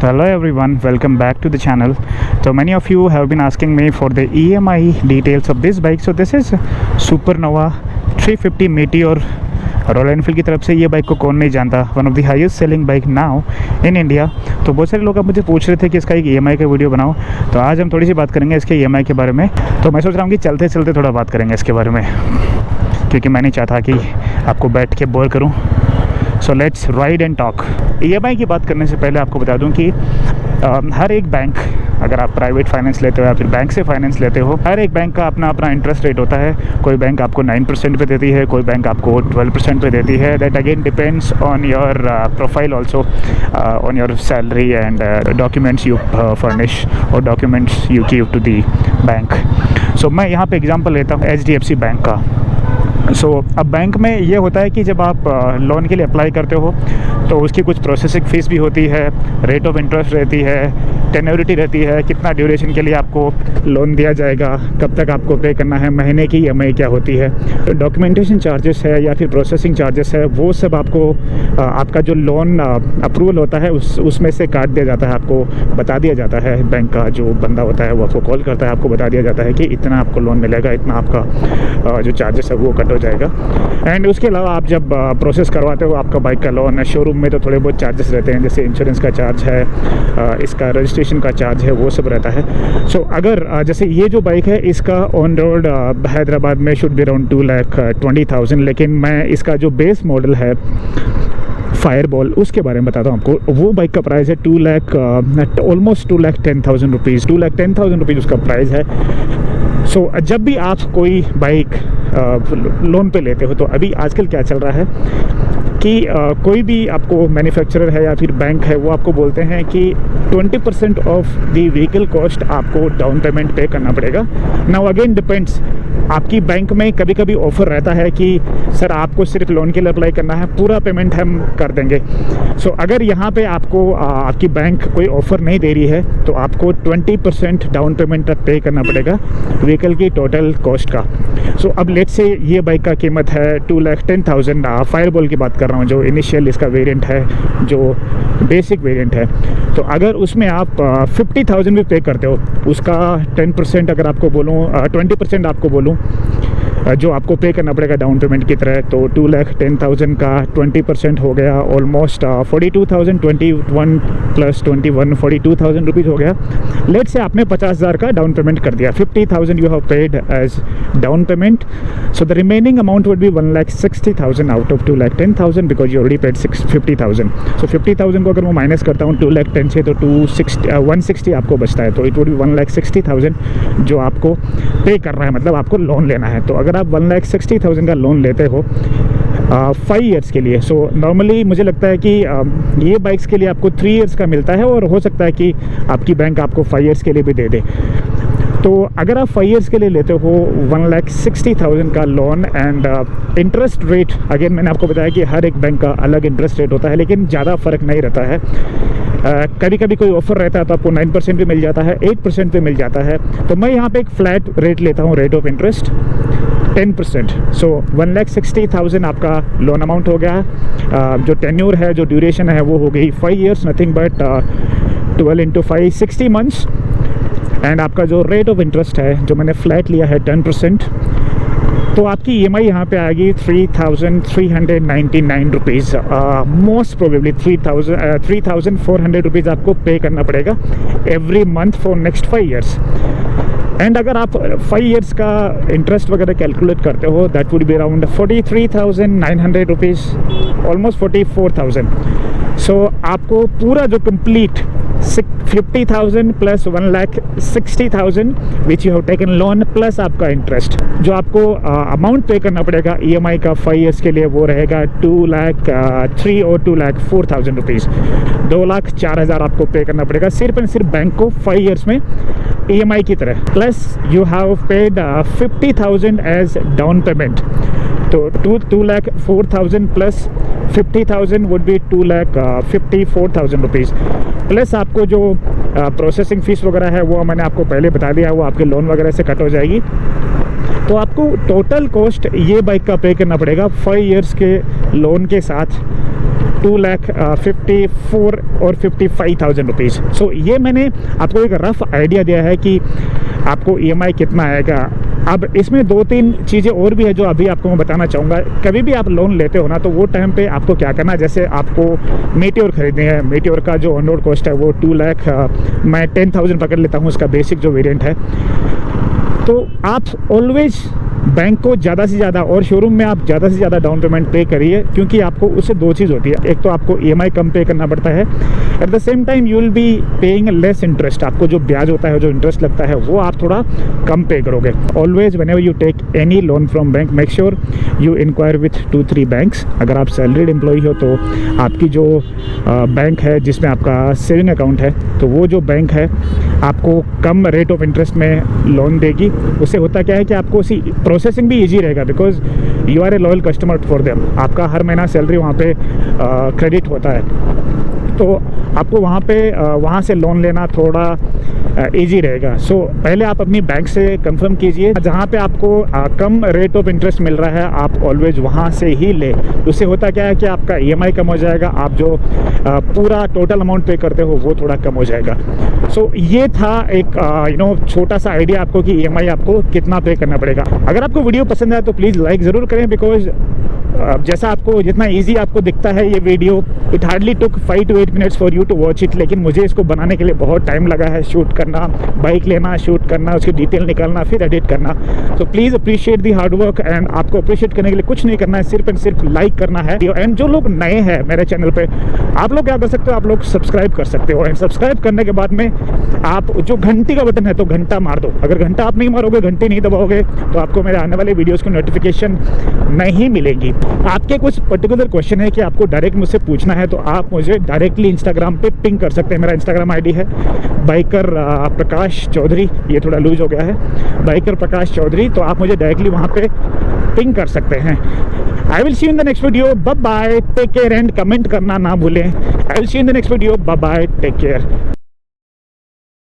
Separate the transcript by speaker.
Speaker 1: Hello everyone, welcome back to the channel. So many of you have been asking me for the EMI details of this bike. So this is Supernova 350 Meteor. Royal Enfield की तरफ से ये bike को कौन नहीं जानता, one of the highest selling bike now in India. तो बहुत सारे लोग अब मुझे पूछ रहे थे कि इसका एक EMI का वीडियो बनाओ, तो आज हम थोड़ी सी बात करेंगे इसके EMI के बारे में। तो मैं सोच रहा हूँ कि चलते चलते थोड़ा बात करेंगे इसके बारे में, क्योंकि मैं नहीं चाहता कि आपको बैठ के बोर करूँ। So let's ride and talk. EMI की बात करने से पहले आपको बता दूं कि हर एक बैंक, अगर आप प्राइवेट फाइनेंस लेते हो या फिर बैंक से फाइनेंस लेते हो, हर एक बैंक का अपना अपना इंटरेस्ट रेट होता है। कोई बैंक आपको 9% पे देती है, कोई बैंक आपको 12% पे देती है। That again depends on your profile also, on your salary and documents you furnish और documents you give to the bank. So मैं यहाँ पे एग्जांपल लेता हूँ HDFC बैंक का। अब बैंक में ये होता है कि जब आप लोन के लिए अप्लाई करते हो तो उसकी कुछ प्रोसेसिंग फ़ीस भी होती है, रेट ऑफ इंटरेस्ट रहती है, टेन्योरिटी रहती है, कितना ड्यूरेशन के लिए आपको लोन दिया जाएगा, कब तक आपको पे करना है, महीने की EMI क्या होती है, डॉक्यूमेंटेशन चार्जेस है या फिर प्रोसेसिंग चार्जेस है, वो सब आपको आपका जो लोन अप्रूवल होता है उसमें से काट दिया जाता है। आपको बता दिया जाता है, बैंक का जो बंदा होता है वो आपको कॉल करता है, आपको बता दिया जाता है कि इतना आपको लोन मिलेगा, इतना आपका जो चार्जेस है वो कट हो जाएगा। एंड उसके अलावा आप जब प्रोसेस करवाते हो आपका बाइक का लोन, शोरूम में तो थोड़े बहुत चार्जेस रहते हैं, जैसे इंश्योरेंस का चार्ज है, इसका रजिस्ट्रेशन का चार्ज है, वो सब रहता है। सो अगर जैसे ये जो बाइक है इसका ऑन रोड हैदराबाद में शुड बी अराउंड 2,20,000, लेकिन मैं इसका जो बेस मॉडल है फायरबॉल उसके बारे में बताता हूँ आपको। वो बाइक का प्राइस है ऑलमोस्ट 2,10,000 रुपीज़, 2,10,000 रुपीज़ उसका प्राइस है। सो जब भी आप कोई बाइक लोन पे लेते हो तो अभी आजकल क्या चल रहा है कि कोई भी आपको मैन्युफैक्चरर है या फिर बैंक है वो आपको बोलते हैं कि 20% ऑफ द व्हीकल कॉस्ट आपको डाउन पेमेंट पे करना पड़ेगा। नाउ अगेन डिपेंड्स, आपकी बैंक में कभी कभी ऑफ़र रहता है कि सर आपको सिर्फ लोन के लिए अप्लाई करना है, पूरा पेमेंट हम कर देंगे। सो अगर यहाँ पे आपको आपकी बैंक कोई ऑफ़र नहीं दे रही है तो आपको 20% डाउन पेमेंट पे करना पड़ेगा व्हीकल की टोटल कॉस्ट का। सो अब लेट्स से ये बाइक का कीमत है 2,10,000। फायरबॉल की बात कर रहा हूँ, जो इनिशियल इसका वेरिएंट है, जो बेसिक वेरिएंट है। तो अगर उसमें आप 50,000 भी पे करते हो, उसका 10% अगर आपको बोलूँ 20% आपको बोलूँ जो आपको पे करना पड़ेगा डाउन पेमेंट की तरह, तो 2,10,000 का 20% हो गया ऑलमोस्ट 42,000, 21 प्लस 21 42,000 रुपीज़ हो गया। लेट से आपने 50,000 का डाउन पेमेंट कर दिया, 50,000 you have paid as down payment. So the remaining amount would be 1,60,000 out of 2,10,000 because you already paid 50,000। So 50,000 को अगर मैं माइनस करता हूँ 2,10,000 से तो 160 आपको बचता है, तो इट वुड बी 1,60,000 जो आपको पे करना है, मतलब आपको लोन लेना है। तो अगर आप 1,60,000 का लोन लेते हो 5 ईयर्स के लिए, सो नॉर्मली मुझे लगता है कि ये बाइक्स के लिए आपको 3 ईयर्स का मिलता है, और हो सकता है कि आपकी बैंक आपको 5 ईयर्स के लिए भी दे दे। तो अगर आप 5 ईयर्स के लिए लेते हो 1,60,000 का loan and interest rate, again मैंने आपको बताया कि हर एक बैंक का अलग इंटरेस्ट रेट होता है, लेकिन ज़्यादा फ़र्क नहीं रहता है। कभी कभी कोई ऑफ़र रहता है तो आपको 9% भी मिल जाता है, 8% पे मिल जाता है। तो मैं यहाँ पे एक फ्लैट रेट लेता हूँ, रेट ऑफ इंटरेस्ट 10%। सो 1,60,000 आपका लोन अमाउंट हो गया। जो टेन्योर है, जो ड्यूरेशन है वो हो गई 5 years, nothing but 12 into 5 60 months. And आपका जो रेट ऑफ इंटरेस्ट है जो मैंने फ्लैट लिया है 10%, तो आपकी EMI यहाँ पे आएगी 3,399 रुपीज़। मोस्ट प्रोबेबली 3,400 रुपीज़ आपको पे करना पड़ेगा every month for next 5 years. And अगर आप 5 ईयर्स का इंटरेस्ट वगैरह कैलकुलेट करते हो that would be around 43,900 rupees, almost 44,000। सो आपको पूरा जो complete 50,000 plus 1,60,000 which you have taken loan plus आपका इंटरेस्ट, जो आपको अमाउंट पे करना पड़ेगा EMI का 5 ईयर्स के लिए, वो रहेगा 2,03,000 और 2,04,000 रुपीज़। 2,04,000 आपको पे करना पड़ेगा सिर्फ एंड सिर्फ बैंक को 5 ईयर्स में EMI की तरह, plus you have paid 50,000 as down payment. तो 2,04,000 plus 50,000 would be 2,54,000 rupees. Plus आपको जो प्रोसेसिंग फ़ीस वगैरह है वो मैंने आपको पहले बता दिया, वो आपके लोन वगैरह से कट हो जाएगी। तो आपको टोटल कॉस्ट ये बाइक का पे करना पड़ेगा 5 ईयर्स के लोन के साथ 2,54,000 और 55,000 रुपीज़। सो ये मैंने आपको एक रफ आइडिया दिया है कि आपको EMI कितना आएगा। अब इसमें 2-3 चीज़ें और भी है जो अभी आपको मैं बताना चाहूँगा। कभी भी आप लोन लेते हो ना, तो वो टाइम पे आपको क्या करना है, जैसे आपको मेटियोर खरीदनी है, मेटियोर का जो ऑन रोड कॉस्ट है वो 2 लाख, मैं 10,000 पकड़ लेता हूँ उसका बेसिक जो वेरिएंट है। तो आप ऑलवेज बैंक को ज़्यादा से ज़्यादा और शोरूम में आप ज़्यादा से ज़्यादा डाउन पेमेंट पे करिए, क्योंकि आपको उससे 2 चीज़ होती है। एक तो आपको EMI कम पे करना पड़ता है, at the same time you will be paying less interest. आपको जो ब्याज होता है, जो इंटरेस्ट लगता है, वो आप थोड़ा कम पे करोगे। Always whenever you take any loan from bank, make sure you inquire with 2-3 banks. अगर आप सैलरीड एम्प्लॉई हो तो आपकी जो बैंक है जिसमें आपका सेविंग अकाउंट है, तो वो जो बैंक है आपको कम रेट ऑफ इंटरेस्ट में लोन देगी। उससे होता क्या है कि आपको उसी प्रोसेसिंग भी इजी रहेगा, because you are a loyal customer for them. आपका हर महीना सैलरी वहाँ पे क्रेडिट होता है, तो आपको वहाँ से लोन लेना थोड़ा इजी रहेगा। सो पहले आप अपनी बैंक से कंफर्म कीजिए, जहाँ पे आपको कम रेट ऑफ इंटरेस्ट मिल रहा है आप ऑलवेज वहाँ से ही ले। उससे होता क्या है कि आपका EMI कम हो जाएगा, आप जो पूरा टोटल अमाउंट पे करते हो वो थोड़ा कम हो जाएगा। सो ये था एक छोटा सा आइडिया आपको कि EMI आपको कितना पे करना पड़ेगा। अगर आपको वीडियो पसंद आए तो प्लीज़ लाइक ज़रूर करें, बिकॉज जैसा आपको जितना इजी आपको दिखता है ये video, it hardly took 5 to 8 minutes for you to watch it, लेकिन मुझे इसको बनाने के लिए बहुत टाइम लगा है। शूट करना, बाइक लेना, शूट करना, उसकी डिटेल निकालना, फिर एडिट करना। तो please appreciate the hard work, and आपको अप्रिशिएट करने के लिए कुछ नहीं करना है, सिर्फ एंड सिर्फ लाइक करना है। एंड जो लोग नए हैं मेरे चैनल पे, आप लोग क्या कर सकते हो, आप लोग सब्सक्राइब कर सकते हो। एंड सब्सक्राइब करने के बाद में आप जो घंटी का बटन है तो घंटा मार दो। अगर घंटा आप नहीं मारोगे, घंटी नहीं दबाओगे, तो आपको मेरे आने वाले वीडियोज़ की नोटिफिकेशन नहीं मिलेगी। आपके कुछ पर्टिकुलर क्वेश्चन है कि आपको डायरेक्ट मुझसे पूछना है, तो आप मुझे डायरेक्टली इंस्टाग्राम पे पिंग कर सकते हैं। मेरा इंस्टाग्राम ID है बाइकर प्रकाश चौधरी, ये थोड़ा लूज हो गया है, बाइकर प्रकाश चौधरी। तो आप मुझे डायरेक्टली वहाँ पे पिंग कर सकते हैं। I will see you in the next video, bye bye, take care, and comment करना ना भूलें। I will see you in the next video, bye bye, take care.